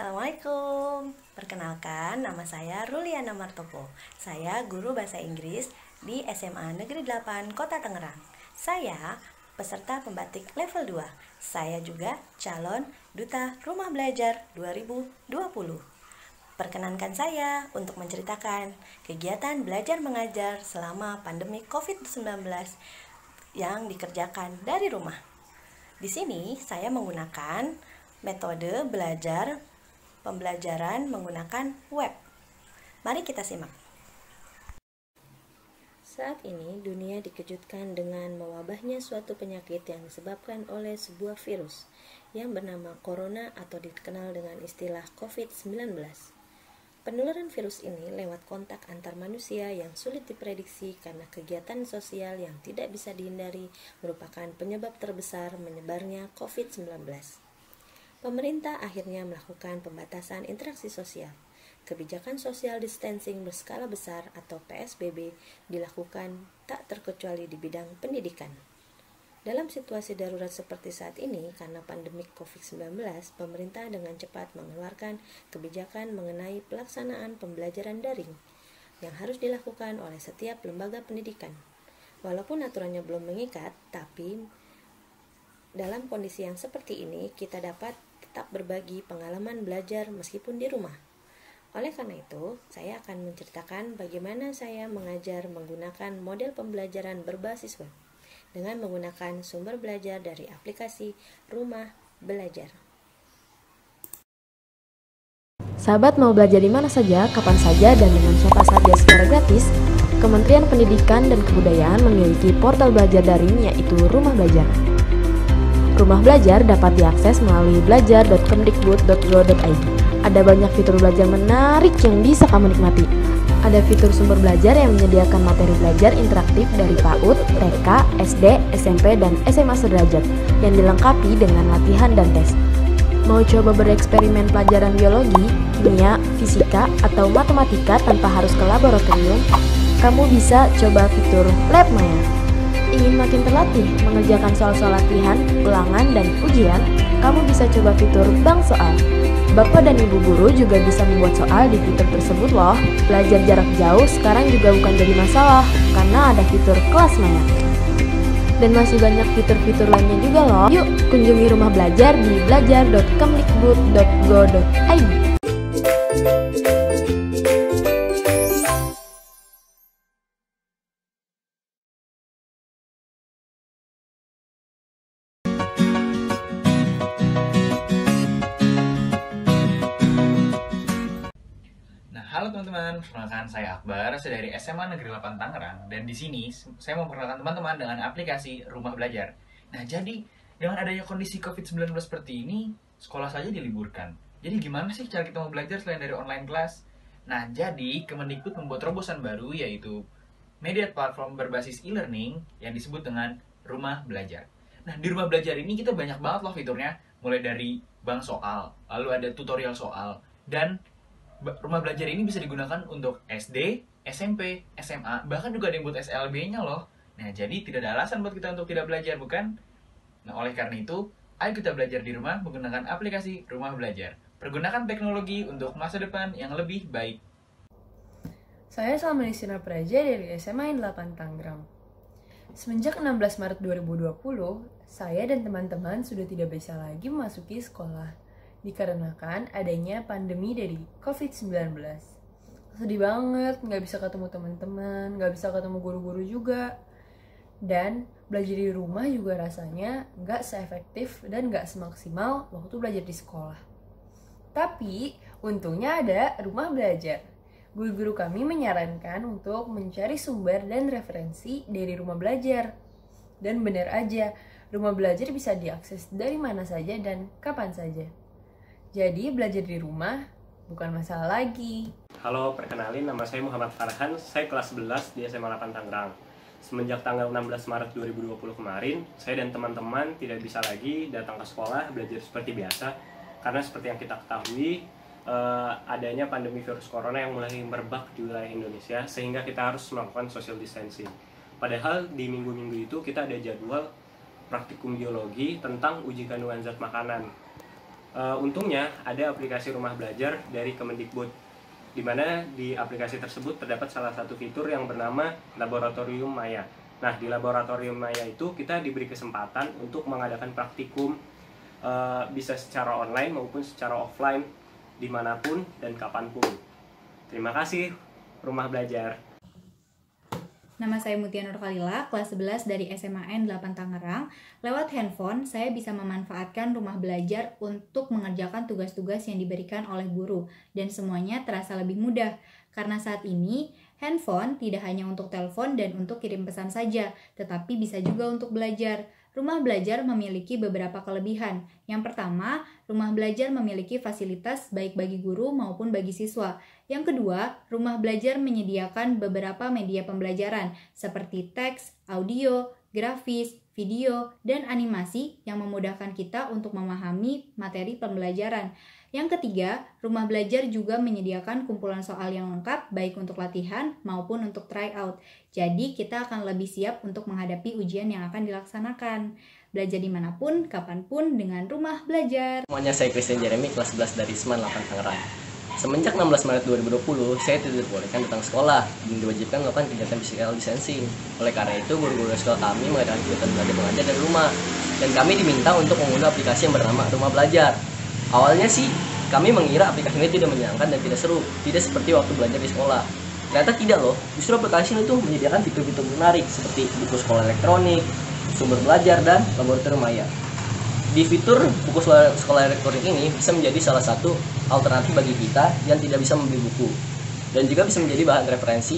Assalamualaikum. Perkenalkan, nama saya Ruliana Martopo. Saya guru bahasa Inggris di SMA Negeri 8 Kota Tangerang. Saya peserta pembatik level 2. Saya juga calon Duta Rumah Belajar 2020. Perkenankan saya untuk menceritakan kegiatan belajar mengajar selama pandemi COVID-19 yang dikerjakan dari rumah. Di sini saya menggunakan metode pembelajaran menggunakan web. Mari kita simak. Saat ini dunia dikejutkan dengan mewabahnya suatu penyakit yang disebabkan oleh sebuah virus yang bernama corona atau dikenal dengan istilah COVID-19. Penularan virus ini lewat kontak antar manusia yang sulit diprediksi karena kegiatan sosial yang tidak bisa dihindari merupakan penyebab terbesar menyebarnya COVID-19. Pemerintah akhirnya melakukan pembatasan interaksi sosial. Kebijakan social distancing berskala besar atau PSBB dilakukan tak terkecuali di bidang pendidikan. Dalam situasi darurat seperti saat ini, karena pandemi COVID-19, pemerintah dengan cepat mengeluarkan kebijakan mengenai pelaksanaan pembelajaran daring yang harus dilakukan oleh setiap lembaga pendidikan. Walaupun aturannya belum mengikat, tapi dalam kondisi yang seperti ini, kita dapat tetap berbagi pengalaman belajar meskipun di rumah. Oleh karena itu, saya akan menceritakan bagaimana saya mengajar menggunakan model pembelajaran berbasis web dengan menggunakan sumber belajar dari aplikasi Rumah Belajar. Sahabat mau belajar di mana saja, kapan saja, dan dengan siapa saja secara gratis, Kementerian Pendidikan dan Kebudayaan memiliki portal belajar daring yaitu Rumah Belajar. Rumah Belajar dapat diakses melalui belajar.kemdikbud.go.id. Ada banyak fitur belajar menarik yang bisa kamu nikmati. Ada fitur sumber belajar yang menyediakan materi belajar interaktif dari PAUD, TK, SD, SMP, dan SMA sederajat yang dilengkapi dengan latihan dan tes. Mau coba bereksperimen pelajaran biologi, kimia, fisika, atau matematika tanpa harus ke laboratorium? Kamu bisa coba fitur Lab Maya. Ingin makin terlatih mengerjakan soal-soal latihan, ulangan, dan ujian? Kamu bisa coba fitur Bank Soal. Bapak dan Ibu guru juga bisa membuat soal di fitur tersebut loh. Belajar jarak jauh sekarang juga bukan jadi masalah karena ada fitur Kelas Maya. Dan masih banyak fitur-fitur lainnya juga loh. Yuk, kunjungi Rumah Belajar di belajar.kemdikbud.go.id. Halo teman-teman, perkenalkan saya Akbar, saya dari SMA Negeri 8 Tangerang, dan di sini saya mau memperkenalkan teman-teman dengan aplikasi Rumah Belajar. Nah, jadi dengan adanya kondisi COVID-19 seperti ini, sekolah saja diliburkan. Jadi gimana sih cara kita mau belajar selain dari online class? Nah, jadi Kemendikbud membuat terobosan baru yaitu media platform berbasis e-learning yang disebut dengan Rumah Belajar. Nah, di Rumah Belajar ini kita banyak banget loh fiturnya, mulai dari bank soal, lalu ada tutorial soal, dan Rumah Belajar ini bisa digunakan untuk SD, SMP, SMA, bahkan juga ada yang buat SLB-nya loh. Nah, jadi tidak ada alasan buat kita untuk tidak belajar, bukan? Nah, oleh karena itu, ayo kita belajar di rumah menggunakan aplikasi Rumah Belajar. Pergunakan teknologi untuk masa depan yang lebih baik. Saya Salmanisina Praja dari SMA 8 Tangerang. Semenjak 16 Maret 2020, saya dan teman-teman sudah tidak bisa lagi memasuki sekolah dikarenakan adanya pandemi dari COVID-19. Sedih banget, nggak bisa ketemu teman-teman, nggak bisa ketemu guru-guru juga. Dan belajar di rumah juga rasanya nggak seefektif dan nggak semaksimal waktu belajar di sekolah. Tapi, untungnya ada Rumah Belajar. Guru-guru kami menyarankan untuk mencari sumber dan referensi dari Rumah Belajar. Dan benar aja, Rumah Belajar bisa diakses dari mana saja dan kapan saja. Jadi belajar di rumah bukan masalah lagi. Halo, perkenalin nama saya Muhammad Farhan, saya kelas 11 di SMA 8 Tangerang. Semenjak tanggal 16 Maret 2020 kemarin, saya dan teman-teman tidak bisa lagi datang ke sekolah belajar seperti biasa. Karena seperti yang kita ketahui, adanya pandemi virus corona yang mulai merebak di wilayah Indonesia, sehingga kita harus melakukan social distancing. Padahal di minggu-minggu itu kita ada jadwal praktikum biologi tentang uji kandungan zat makanan. Untungnya ada aplikasi Rumah Belajar dari Kemendikbud, di mana di aplikasi tersebut terdapat salah satu fitur yang bernama Laboratorium Maya. Nah, di Laboratorium Maya itu kita diberi kesempatan untuk mengadakan praktikum, bisa secara online maupun secara offline, dimanapun dan kapanpun. Terima kasih Rumah Belajar. Nama saya Mutia Nur Khalila, kelas 11 dari SMAN 8 Tangerang. Lewat handphone, saya bisa memanfaatkan Rumah Belajar untuk mengerjakan tugas-tugas yang diberikan oleh guru, dan semuanya terasa lebih mudah. Karena saat ini, handphone tidak hanya untuk telepon dan untuk kirim pesan saja, tetapi bisa juga untuk belajar. Rumah Belajar memiliki beberapa kelebihan. Yang pertama, Rumah Belajar memiliki fasilitas baik bagi guru maupun bagi siswa. Yang kedua, Rumah Belajar menyediakan beberapa media pembelajaran seperti teks, audio, grafis, video, dan animasi yang memudahkan kita untuk memahami materi pembelajaran. Yang ketiga, Rumah Belajar juga menyediakan kumpulan soal yang lengkap baik untuk latihan maupun untuk tryout. Jadi kita akan lebih siap untuk menghadapi ujian yang akan dilaksanakan. Belajar dimanapun, kapanpun dengan Rumah Belajar. Semuanya, saya Christian Jeremy, kelas 11 dari SMAN 8 Tangerang. Semenjak 16 Maret 2020, saya tidak dibolehkan datang sekolah dan diwajibkan melakukan kegiatan physical distancing. Oleh karena itu, guru-guru sekolah kami mengadakan kegiatan belajar mengajar dari rumah, dan kami diminta untuk mengunduh aplikasi yang bernama Rumah Belajar. Awalnya sih, kami mengira aplikasi ini tidak menyenangkan dan tidak seru, tidak seperti waktu belajar di sekolah. Ternyata tidak loh, justru aplikasi itu menyediakan fitur-fitur menarik seperti buku sekolah elektronik, sumber belajar, dan laboratorium maya. Di fitur buku sekolah elektronik ini bisa menjadi salah satu alternatif bagi kita yang tidak bisa membeli buku, dan juga bisa menjadi bahan referensi